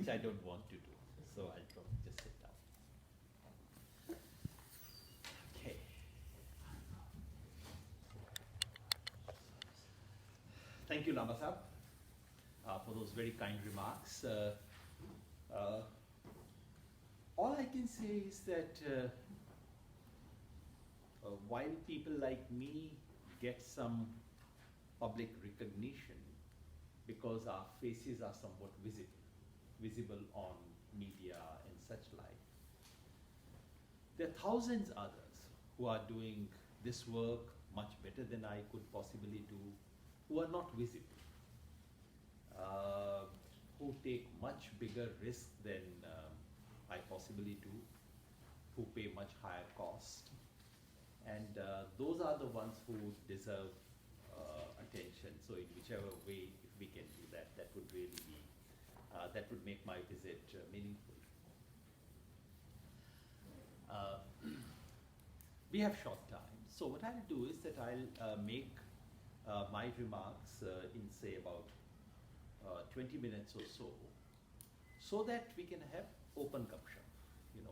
which I don't want to do. So I'll probably just sit down. Okay. Thank you, Lama Sahab, for those very kind remarks. All I can say is that while people like me get some public recognition because our faces are somewhat visible on media and such like, there are thousands others who are doing this work much better than I could possibly do, who are not visible, who take much bigger risk than I possibly do, who pay much higher cost. And those are the ones who deserve attention. So in whichever way, if we can do that, that would really be, that would make my visit meaningful. We have short time. So what I'll do is that I'll make my remarks in say about 20 minutes or so that we can have open gupshup,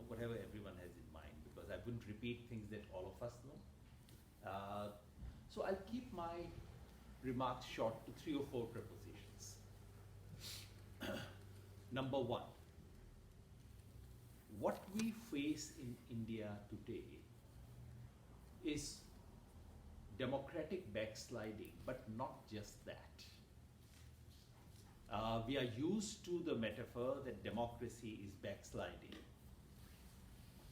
whatever everyone has in mind, because I wouldn't repeat things that all of us know. So I'll keep my remarks short to 3 or 4 prepositions. Number 1, what we face in India today is democratic backsliding, but not just that. We are used to the metaphor that democracy is backsliding.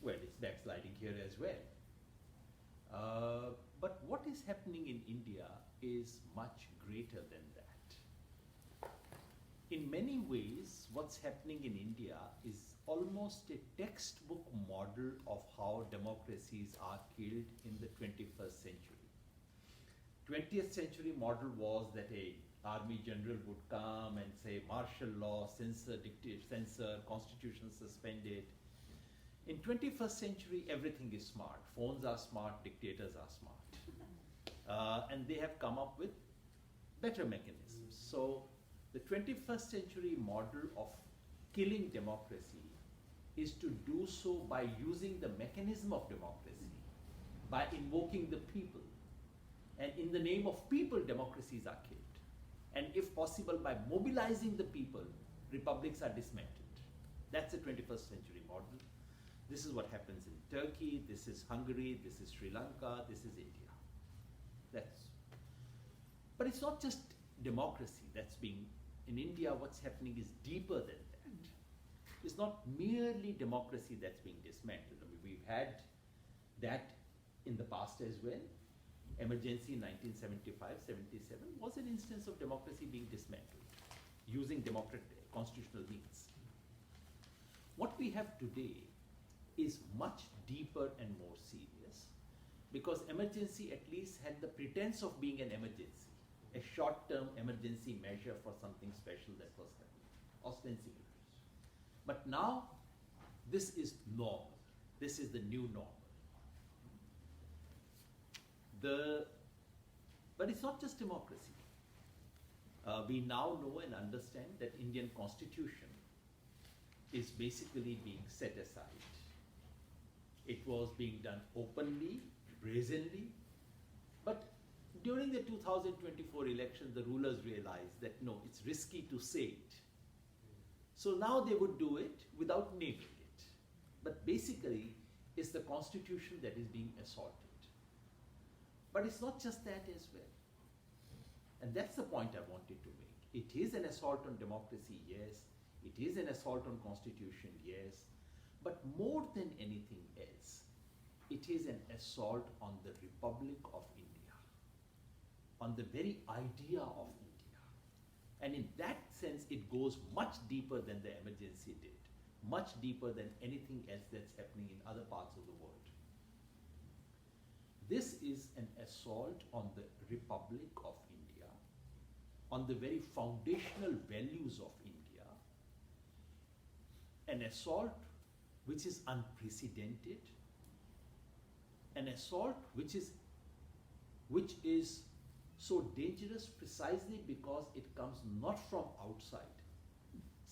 Well, it's backsliding here as well. But what is happening in India is much greater than that. In many ways, what's happening in India is almost a textbook model of how democracies are killed in the 21st century. 20th century model was that a army general would come and say martial law, censor, constitution suspended. In 21st century, everything is smart. Phones are smart, dictators are smart. And they have come up with better mechanisms. So the 21st century model of killing democracy is to do so by using the mechanism of democracy, by invoking the people. And in the name of people, democracies are killed. And if possible, by mobilizing the people, republics are dismantled. That's the 21st century model. This is what happens in Turkey, this is Hungary, this is Sri Lanka, this is India. But it's not just democracy that's being, in India what's happening is deeper than that. It's not merely democracy that's being dismantled. I mean, we've had that in the past as well. Emergency in 1975-77 was an instance of democracy being dismantled using constitutional means. What we have today is much deeper and more serious, because emergency at least had the pretense of being an emergency, a short-term emergency measure for something special that was happening, ostensibly. But now, this is normal. This is the new normal. But it's not just democracy. We now know and understand that Indian constitution is basically being set aside. It was being done openly, brazenly, but during the 2024 election, the rulers realized that no, it's risky to say it. So now they would do it without naming it. But basically, it's the constitution that is being assaulted. But it's not just that as well. And that's the point I wanted to make. It is an assault on democracy, yes. It is an assault on constitution, yes. But more than anything else, it is an assault on the Republic of India, on the very idea of India. And in that sense, it goes much deeper than the emergency did, much deeper than anything else that's happening in other parts of the world. This is an assault on the Republic of India, on the very foundational values of India, an assault which is unprecedented, an assault which is so dangerous precisely because it comes not from outside.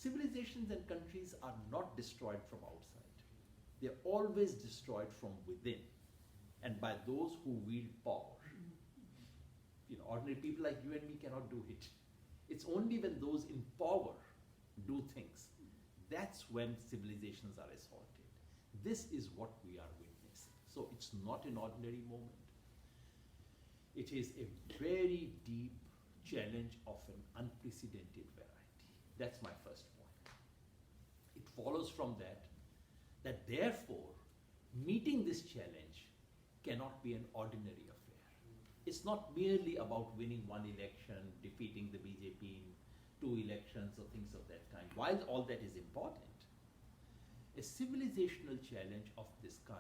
Civilizations and countries are not destroyed from outside. They're always destroyed from within and by those who wield power. Ordinary people like you and me cannot do it. It's only when those in power do things, that's when civilizations are assaulted. This is what we are witnessing. So it's not an ordinary moment. It is a very deep challenge of an unprecedented variety. That's my first point. It follows from that therefore, meeting this challenge cannot be an ordinary affair. It's not merely about winning one election, defeating the BJP in 2 elections or things of that kind. While all that is important, a civilizational challenge of this kind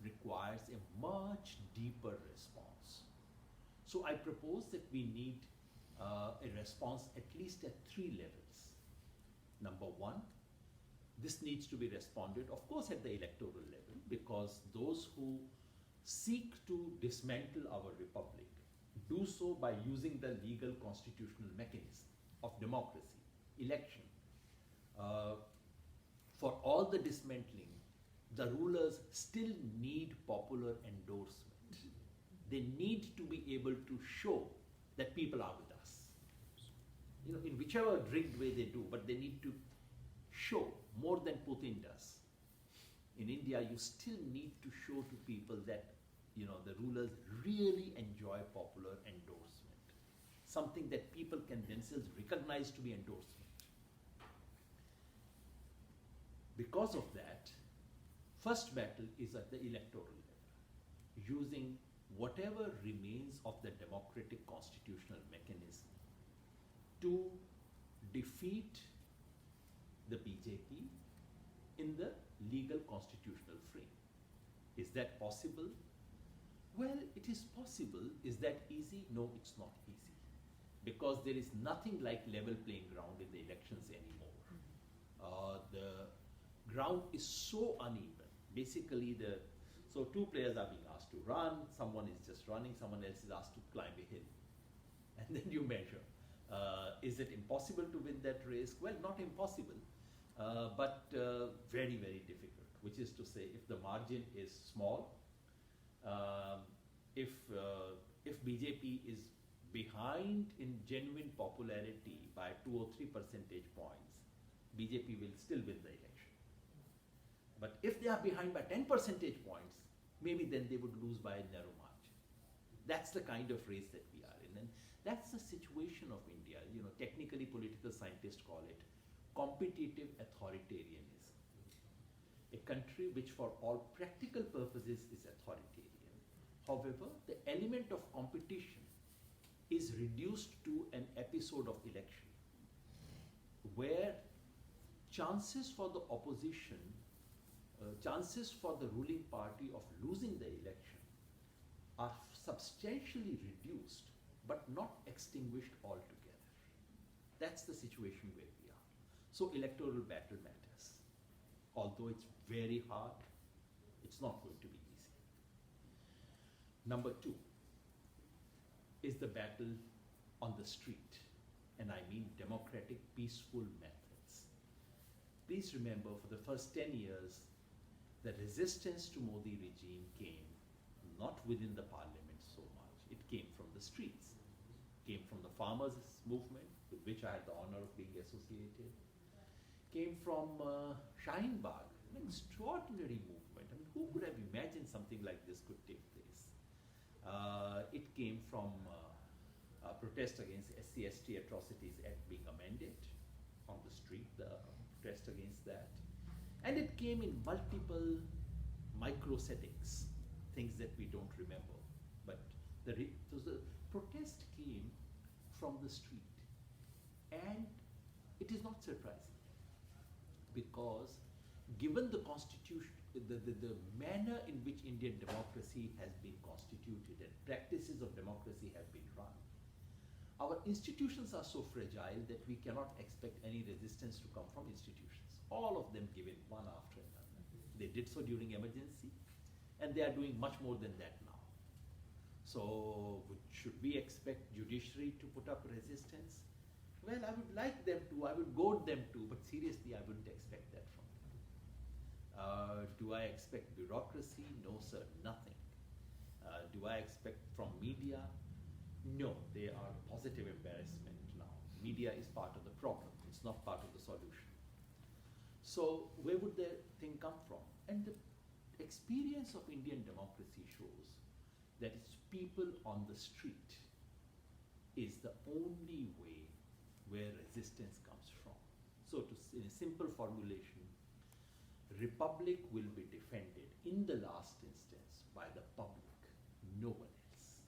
requires a much deeper response. So I propose that we need a response at least at 3 levels. Number 1, this needs to be responded, of course, at the electoral level, because those who seek to dismantle our republic do so by using the legal constitutional mechanism of democracy, election. For all the dismantling, the rulers still need popular endorsement. They need to be able to show that people are with us. In whichever rigged way they do, but they need to show more than Putin does. In India, you still need to show to people that the rulers really enjoy popular endorsement, something that people can themselves recognize to be endorsement. Because of that, first battle is at the electoral level, using whatever remains of the democratic constitutional mechanism to defeat the BJP in the legal constitutional frame. Is that possible? Well, it is possible. Is that easy? No, it's not easy. Because there is nothing like level playing ground in the elections anymore. The ground is so uneven. Basically, so 2 players are being asked to run, someone is just running, someone else is asked to climb a hill. And then you measure. Is it impossible to win that race? Well, not impossible, but very, very difficult, which is to say, if the margin is small, if BJP is behind in genuine popularity by 2 or 3 percentage points, BJP will still win the election. But if they are behind by 10 percentage points, maybe then they would lose by a narrow margin. That's the kind of race that we are in. And that's the situation of India. Technically political scientists call it competitive authoritarianism. A country which for all practical purposes is authoritarian. However, the element of competition is reduced to an episode of election where chances for the opposition, chances for the ruling party of losing the election are substantially reduced but not extinguished altogether. That's the situation where we are. So electoral battle matters. Although it's very hard, it's not going to be easy. Number 2 is the battle on the street, and I mean democratic, peaceful methods. Please remember, for the first 10 years, the resistance to Modi regime came not within the parliament so much. It came from the streets, came from the farmers' movement, with which I had the honor of being associated, came from Shaheen Bagh, an extraordinary movement. I mean, who could have imagined something like this could take place? It came from protest against SC/ST Atrocities Act being amended on the street, the protest against that. And it came in multiple micro settings, things that we don't remember. But the protest came from the street. And it is not surprising, because given the constitution, the manner in which Indian democracy has been constituted and practices of democracy have been run, our institutions are so fragile that we cannot expect any resistance to come from institutions. All of them give in one after another. They did so during emergency, and they are doing much more than that now. So should we expect judiciary to put up resistance? Well, I would like them to, I would goad them to, but seriously, I wouldn't expect that from them. Do I expect bureaucracy? No, sir, nothing. Do I expect from media? No, they are positive embarrassment now. Media is part of the problem, it's not part of the solution. So where would the thing come from? And the experience of Indian democracy shows that it's people on the street is the only way where resistance comes from. So in a simple formulation, republic will be defended in the last instance by the public, no one else.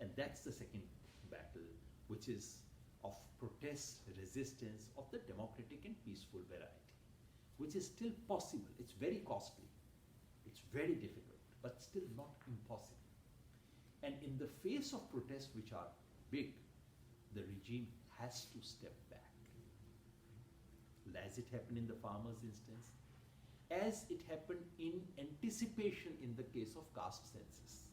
And that's the second battle, which is of protest, resistance of the democratic and peaceful variety, which is still possible. It's very costly, it's very difficult, but still not impossible. And in the face of protests which are big, the regime has to step back. As it happened in the farmers' instance, as it happened in anticipation in the case of caste census.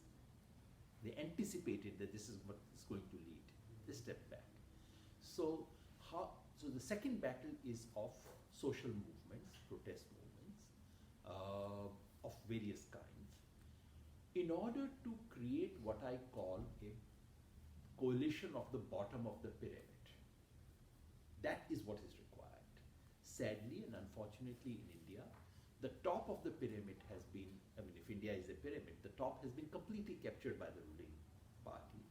They anticipated that this is what is going to lead. They stepped back. So the second battle is of social movements, protest movements of various kinds, in order to create what I call a coalition of the bottom of the pyramid. That is what is required. Sadly and unfortunately in India, the top of the pyramid has been, I mean, if India is a pyramid, the top has been completely captured by the ruling party.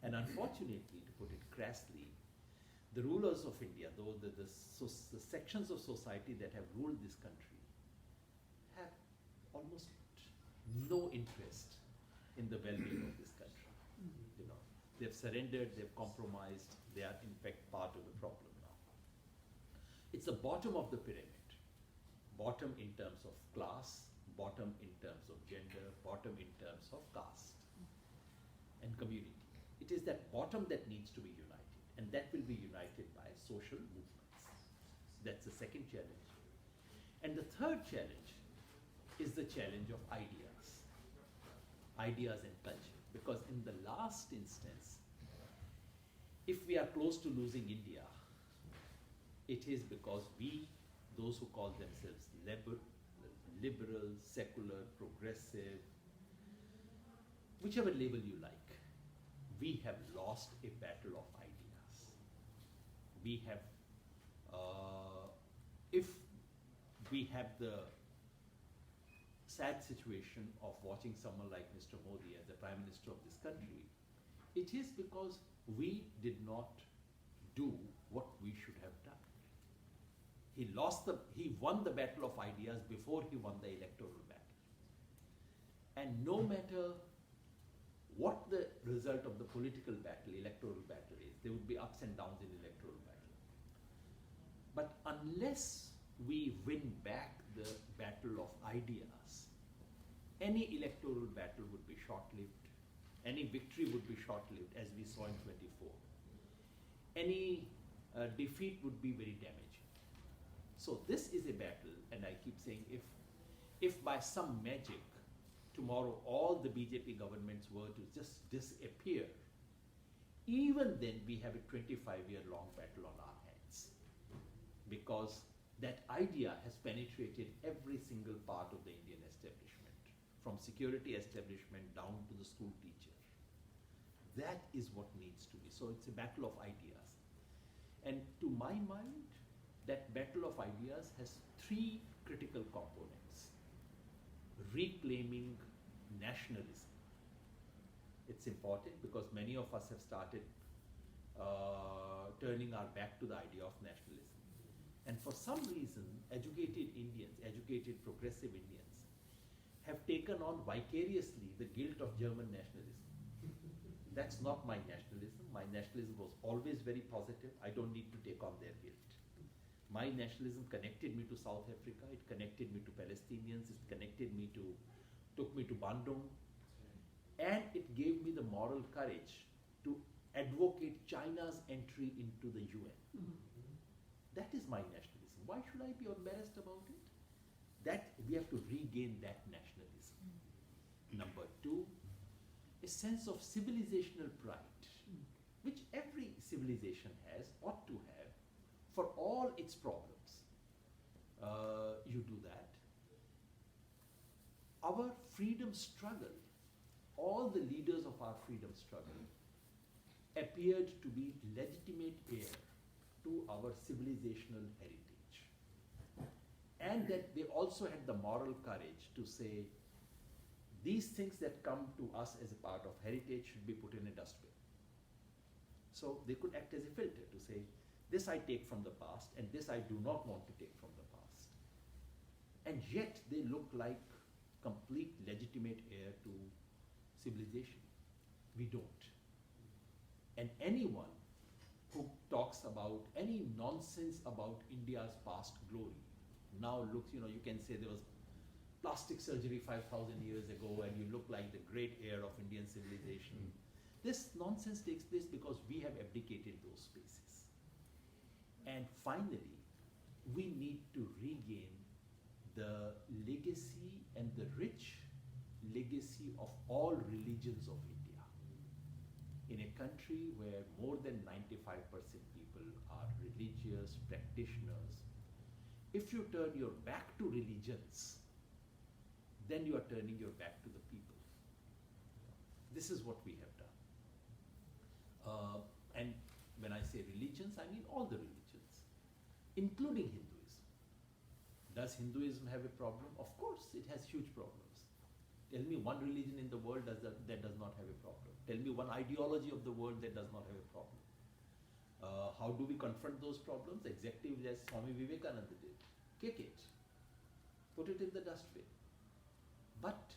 And unfortunately, to put it crassly, the rulers of India, though the sections of society that have ruled this country, have almost no interest in the well-being of this country. You know, they've surrendered, they've compromised, they are in fact part of the problem now. It's the bottom of the pyramid. Bottom in terms of class, bottom in terms of gender, bottom in terms of caste and community. It is that bottom that needs to be united, and that will be united by social movements. That's the second challenge. And the third challenge is the challenge of ideas. Ideas and culture. Because in the last instance, if we are close to losing India, it is because we, those who call themselves liberal, secular, progressive, whichever label you like, we have lost a battle of ideas. We have, if we have the sad situation of watching someone like Mr. Modi as the Prime Minister of this country, it is because we did not do what we should have done. He won the battle of ideas before he won the electoral battle. And no matter what the result of the political battle, electoral battle is, there would be ups and downs in electoral battle. But unless we win back the battle of ideas, any electoral battle would be short-lived. Any victory would be short-lived, as we saw in 24. Any defeat would be very damaging. So this is a battle, and I keep saying, if by some magic tomorrow all the BJP governments were to just disappear, even then we have a 25-year-long battle on our hands, because that idea has penetrated every single part of the Indian establishment, from security establishment down to the school teacher. That is what needs to be. So it's a battle of ideas. And to my mind, that battle of ideas has three critical components. Reclaiming nationalism. It's important because many of us have started turning our back to the idea of nationalism. And for some reason, educated Indians, educated progressive Indians, have taken on vicariously the guilt of German nationalism. That's not my nationalism. My nationalism was always very positive. I don't need to take on their guilt. My nationalism connected me to South Africa, it connected me to Palestinians, it took me to Bandung, and it gave me the moral courage to advocate China's entry into the UN. That is my nationalism. Why should I be embarrassed about it? That we have to regain that nationalism. Number two, a sense of civilizational pride. which every civilization has, ought to have, for all its problems. You do that. Our freedom struggle, all the leaders of our freedom struggle appeared to be legitimate heir to our civilizational heritage. And that they also had the moral courage to say, these things that come to us as a part of heritage should be put in a dustbin. So they could act as a filter to say, this I take from the past, and this I do not want to take from the past. And yet they look like complete legitimate heir to civilization. We don't. And anyone who talks about any nonsense about India's past glory now looks, you can say there was plastic surgery 5,000 years ago and you look like the great heir of Indian civilization. This nonsense takes place because we have abdicated those spaces. And finally, we need to regain the legacy and the rich legacy of all religions of India. In a country where more than 95% people are religious practitioners, if you turn your back to religions, then you are turning your back to the people. This is what we have done. And when I say religions, I mean all the religions, including Hinduism. Does Hinduism have a problem? Of course, it has huge problems. Tell me one religion in the world that does not have a problem. Tell me one ideology of the world that does not have a problem. How do we confront those problems? Exactly as Swami Vivekananda did. Kick it. Put it in the dustbin. But,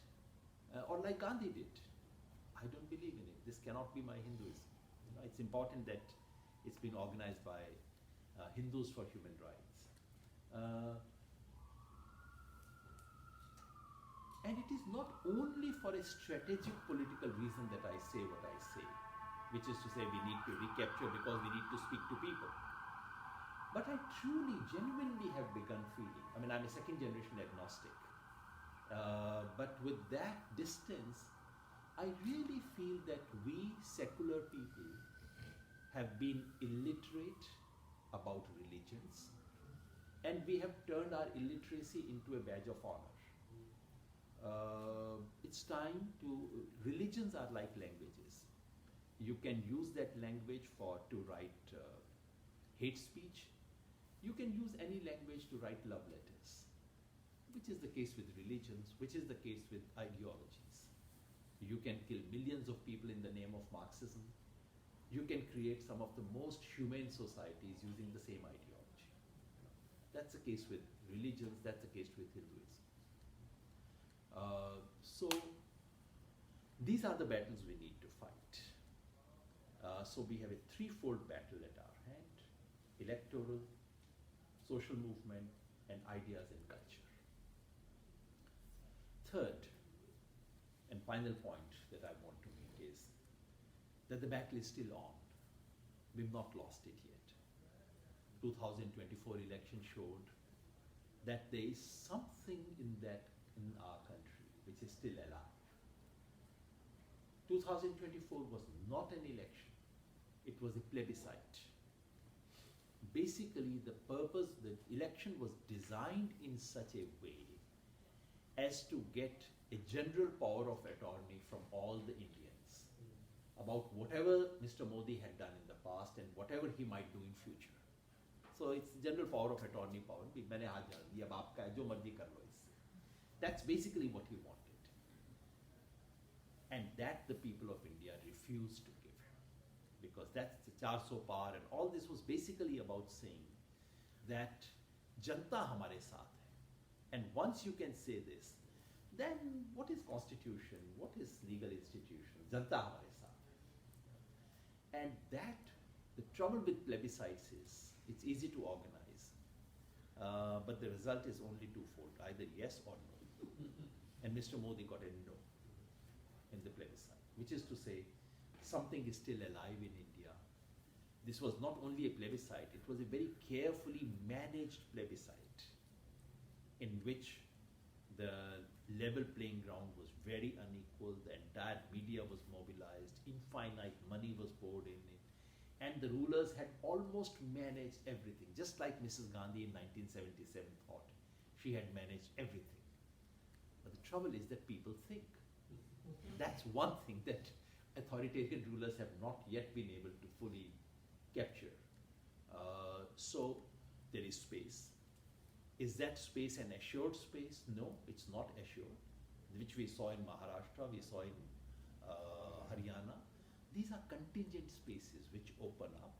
or like Gandhi did, I don't believe in it. This cannot be my Hinduism. It's important that it's being organized by Hindus for human rights. And it is not only for a strategic political reason that I say what I say, which is to say we need to recapture because we need to speak to people. But I truly, genuinely have begun feeling, I'm a second generation agnostic, but with that distance, I really feel that we secular people have been illiterate about religions, and we have turned our illiteracy into a badge of honor. It's time to, religions are like languages. You can use that language to write hate speech. You can use any language to write love letters, which is the case with religions, which is the case with ideologies. You can kill millions of people in the name of Marxism. You can create some of the most humane societies using the same ideology. That's the case with religions, that's the case with Hinduism. So these are the battles we need to fight. So we have a threefold battle at our hand: electoral, social movement, and ideas and culture. Third and final point that I want to make is that the battle is still on. We've not lost it yet. 2024 election showed that there is something in our country which is still alive. 2024 was not an election. It was a plebiscite. Basically, the election was designed in such a way as to get a general power of attorney from all the Indians about whatever Mr. Modi had done in the past and whatever he might do in future. So it's general power of attorney power. मैंने हाथ डाल दिया, अब आपका जो मर्जी कर लो इससे. That's basically what he wanted. And that the people of India refused to give. Because that's the 400 par, and all this was basically about saying that Janta hamare saath hai. And once you can say this, then what is constitution? What is legal institution? Janta hamare saath hai. And that, the trouble with plebiscites is, it's easy to organize, but the result is only twofold, either yes or no. And Mr. Modi got a no in the plebiscite, which is to say, something is still alive in India. This was not only a plebiscite, it was a very carefully managed plebiscite in which the level playing ground was very unequal, the entire media was mobilized, infinite money was poured in it, and the rulers had almost managed everything, just like Mrs. Gandhi in 1977 thought. She had managed everything. But the trouble is that people think. That's one thing that authoritarian rulers have not yet been able to fully capture. So there is space. Is that space an assured space? No, it's not assured, which we saw in Maharashtra, we saw in Haryana. These are contingent spaces which open up.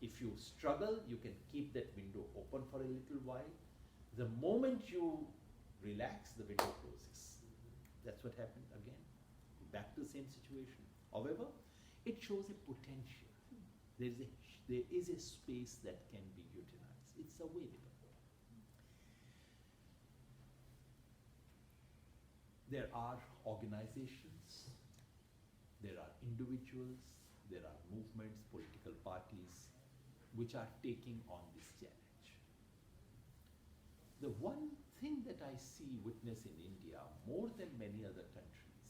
If you struggle, you can keep that window open for a little while. The moment you relax, the window closes. That's what happened again. Back to the same situation. However, it shows a potential. There is a space that can be utilized. It's available. There are organizations, there are individuals, there are movements, political parties, which are taking on this challenge. The one thing that I witness in India, more than many other countries,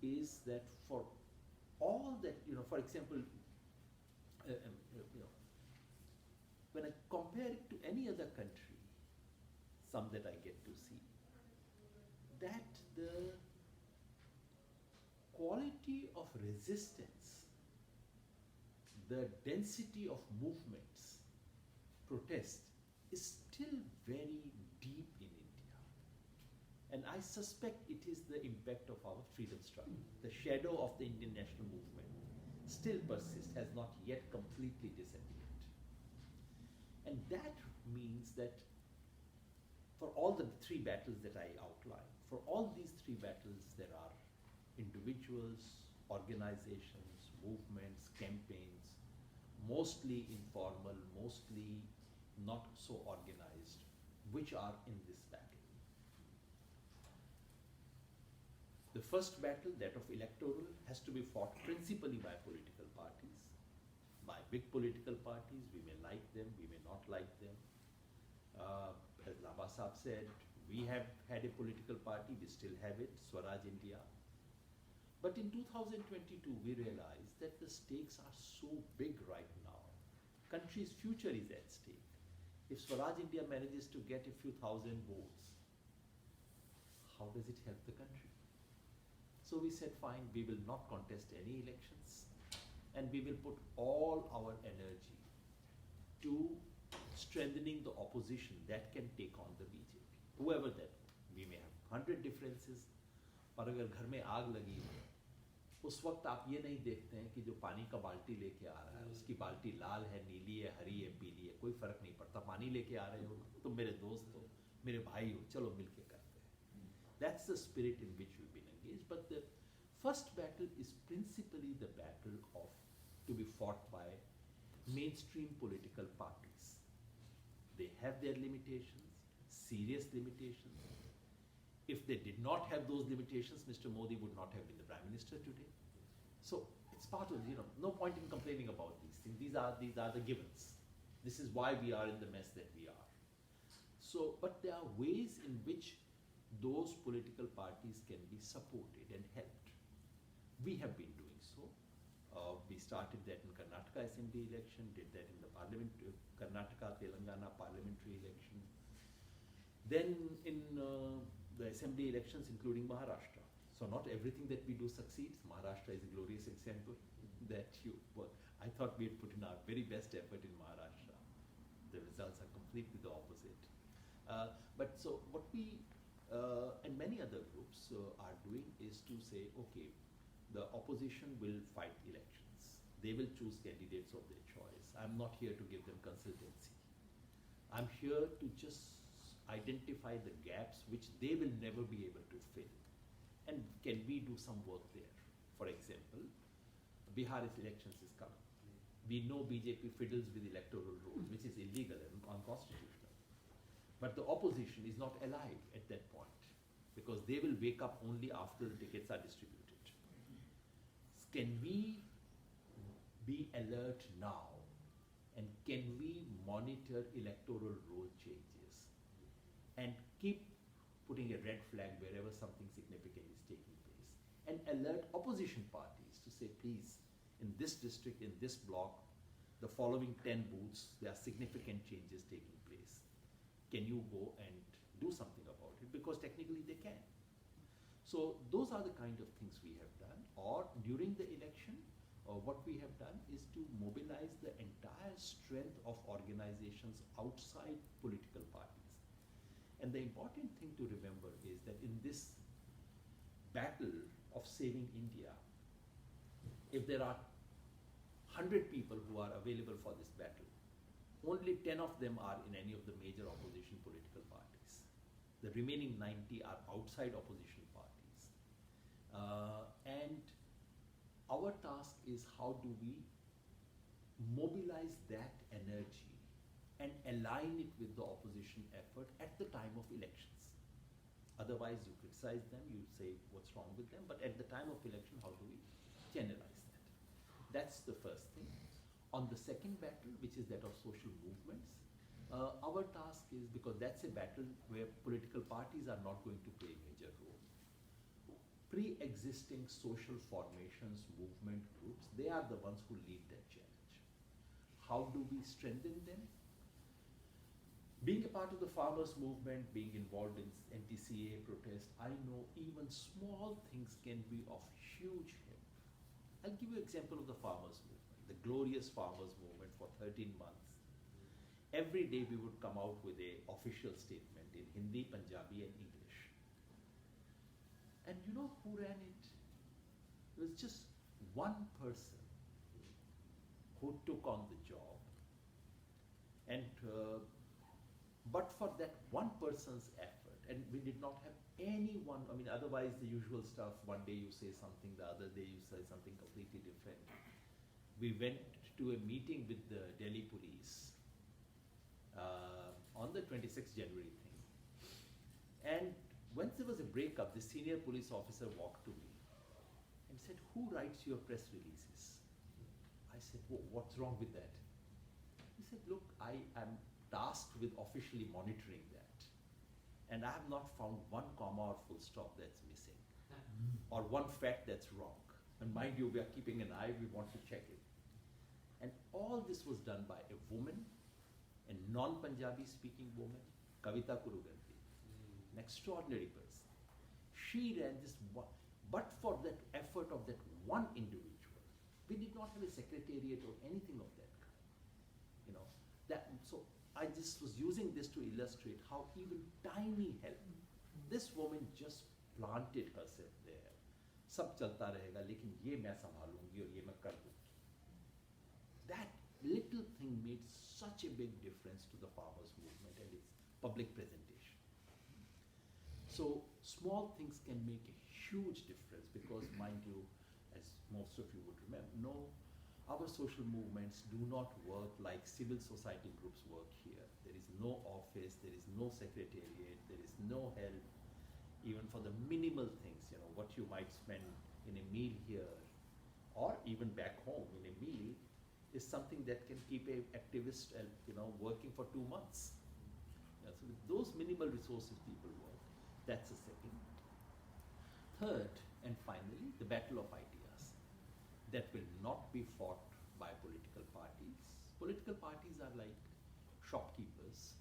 is that for all that, for example, when I compare it to any other country, some that I get to see, that the quality of resistance, the density of movements, protest, is still very deep in India. And I suspect it is the impact of our freedom struggle. The shadow of the Indian national movement still persists, has not yet completely disappeared. And that means that for all the three battles that I outlined, for all these three battles, there are individuals, organizations, movements, campaigns, mostly informal, mostly not so organized, which are in this battle. The first battle, that of electoral, has to be fought principally by political parties, by big political parties. We may like them, we may not like them. As Laba Saab said, we have had a political party, we still have it, Swaraj India. But in 2022, we realized that the stakes are so big right now. Country's future is at stake. If Swaraj India manages to get a few thousand votes, how does it help the country? So we said, fine, we will not contest any elections, and we will put all our energy to strengthening the opposition that can take on the BJP. Whoever that, we may have 100 differences, पर अगर घर में आग लगी है, उस वक्त आप ये नहीं देखते हैं कि जो पानी का बाल्टी लेके आ रहा है, उसकी बाल्टी लाल है, नीली है, हरी है, पीली है, कोई फर्क नहीं पड़ता. पानी लेके आ रहे हो, तुम मेरे दोस्त हो, मेरे भाई हो, चलो मिलके करते हैं. That's the spirit in which we've been engaged. But the first battle is principally the battle of to be fought by mainstream political parties. They have their limitations, serious limitations. If they did not have those limitations, Mr. Modi would not have been the Prime Minister today. So it's part of, no point in complaining about these things. These are the givens. This is why we are in the mess that we are. So, but there are ways in which those political parties can be supported and helped. We have been doing so. We started that in Karnataka Assembly election, did that in the Parliament, Karnataka, Telangana parliamentary election. Then in the Assembly elections, including Maharashtra. So not everything that we do succeeds. Maharashtra is a glorious example that I thought we had put in our very best effort in Maharashtra. The results are completely the opposite. But so what we, and many other groups are doing is to say, okay, the opposition will fight elections. They will choose candidates of their choice. I'm not here to give them consultancy. I'm here to just identify the gaps which they will never be able to fill. And can we do some work there? For example, Bihar's elections is coming. We know BJP fiddles with electoral rules, which is illegal and unconstitutional. But the opposition is not alive at that point because they will wake up only after the tickets are distributed. Can we be alert now, and can we monitor electoral roll changes and keep putting a red flag wherever something significant is taking place, and alert opposition parties to say, please, in this district, in this block, the following 10 booths, there are significant changes taking place. Can you go and do something about it? Because technically they can. So those are the kind of things we have done. Or during the election, what we have done is to mobilize the entire strength of organizations outside political parties. And the important thing to remember is that in this battle of saving India, if there are 100 people who are available for this battle, only 10 of them are in any of the major opposition political parties. The remaining 90 are outside opposition parties. And our task is how do we mobilize that energy and align it with the opposition effort at the time of elections. Otherwise, you criticize them, you say what's wrong with them, but at the time of election, how do we generalize that? That's the first thing. On the second battle, which is that of social movements, our task is, because that's a battle where political parties are not going to play a major role. Pre-existing social formations, movement groups, they are the ones who lead that challenge. How do we strengthen them? Being a part of the farmers' movement, being involved in anti-CAA protest, I know even small things can be of huge help. I'll give you an example of the farmers' movement, the glorious farmers' movement for 13 months. Every day we would come out with an official statement in Hindi, Punjabi and English. And you know who ran it? It was just one person who took on the job. And but for that one person's effort, and we did not have anyone, I mean, otherwise the usual stuff, one day you say something, the other day you say something completely different. We went to a meeting with the Delhi police on the 26th January thing. And once there was a breakup, the senior police officer walked to me and said, "Who writes your press releases?" I said, "What's wrong with that?" He said, "Look, I am tasked with officially monitoring that. And I have not found one comma or full stop that's missing, or one fact that's wrong. And mind you, we are keeping an eye, we want to check it." And all this was done by a woman, a non-Punjabi speaking woman, Kavita Kuruganti, an extraordinary person. She ran this one, but for that effort of that one individual, we did not have a secretariat or anything of that kind. You know, so I just was using this to illustrate how even tiny help. This woman just planted herself there. सब चलता रहेगा, लेकिन ये मैं संभालूंगी और ये मैं कर दूंगी. That little thing made such a big difference to the farmers' movement and its public presentation. So small things can make a huge difference because, mind you, as most of you would know, our social movements do not work like civil society groups work here. There is no office, there is no secretariat, there is no help, even for the minimal things, you know, what you might spend in a meal here or even back home in a meal is something that can keep an activist, working for 2 months. So with those minimal resources people work. That's the second. Third, and finally, the battle of ideas. That will not be fought by political parties. Political parties are like shopkeepers.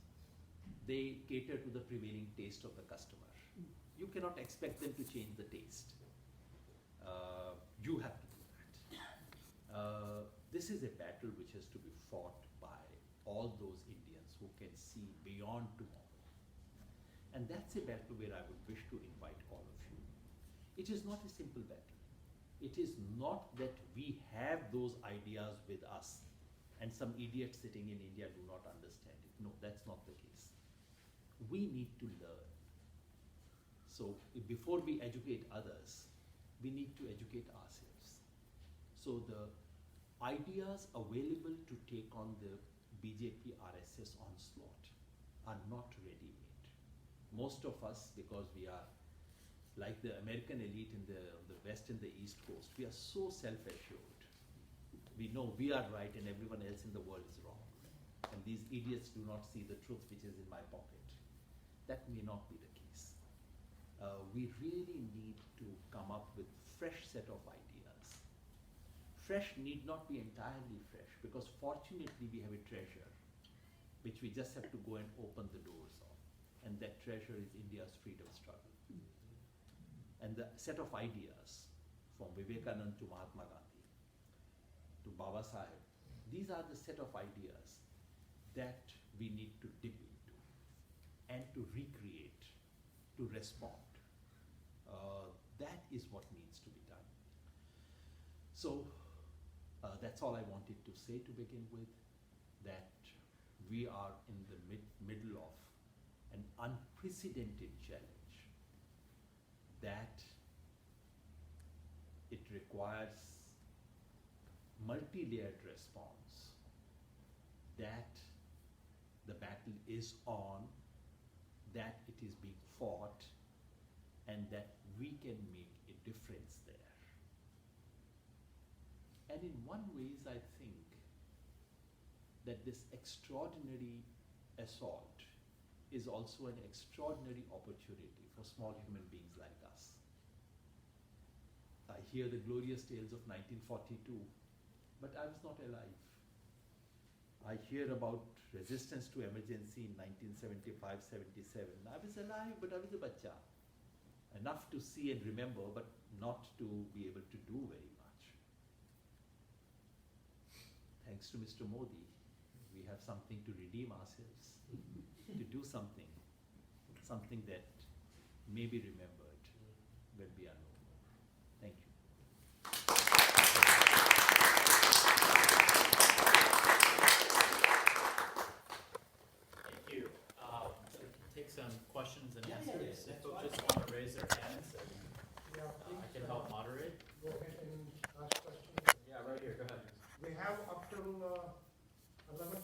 They cater to the prevailing taste of the customer. You cannot expect them to change the taste. You have to do that. This is a battle which has to be fought by all those Indians who can see beyond tomorrow. And that's a battle where I would wish to invite all of you. It is not a simple battle. It is not that we have those ideas with us and some idiots sitting in India do not understand it. No, that's not the case. We need to learn. So before we educate others, we need to educate ourselves. So the ideas available to take on the BJP RSS onslaught are not ready-made. Most of us, because we are like the American elite in the West and the East Coast, we are so self-assured. We know we are right and everyone else in the world is wrong. And these idiots do not see the truth which is in my pocket. That may not be the case. We really need to come up with fresh set of ideas, fresh need not be entirely fresh, because fortunately we have a treasure which we just have to go and open the doors of. And that treasure is India's freedom struggle. And the set of ideas from Vivekananda to Mahatma Gandhi to Baba Sahib, these are the set of ideas that we need to dip into and to recreate, to respond. That is what needs to be done. So that's all I wanted to say to begin with, that we are in the middle of an unprecedented challenge, that it requires multi-layered response, that the battle is on, that it is being fought, and that we can make a difference there. And in one ways, I think that this extraordinary assault is also an extraordinary opportunity for small human beings like us. I hear the glorious tales of 1942, but I was not alive. I hear about resistance to emergency in 1975-77. I was alive, but I was a bacha. Enough to see and remember, but not to be able to do very much. Thanks to Mr. Modi, we have something to redeem ourselves, to do something that may be remembered when we are no more. Thank you. Thank you. Take some questions and answers. Yeah, If folks just want to raise their hands, and, I can help moderate. Go ahead and ask questions. Yeah, right here. Go ahead. We have up till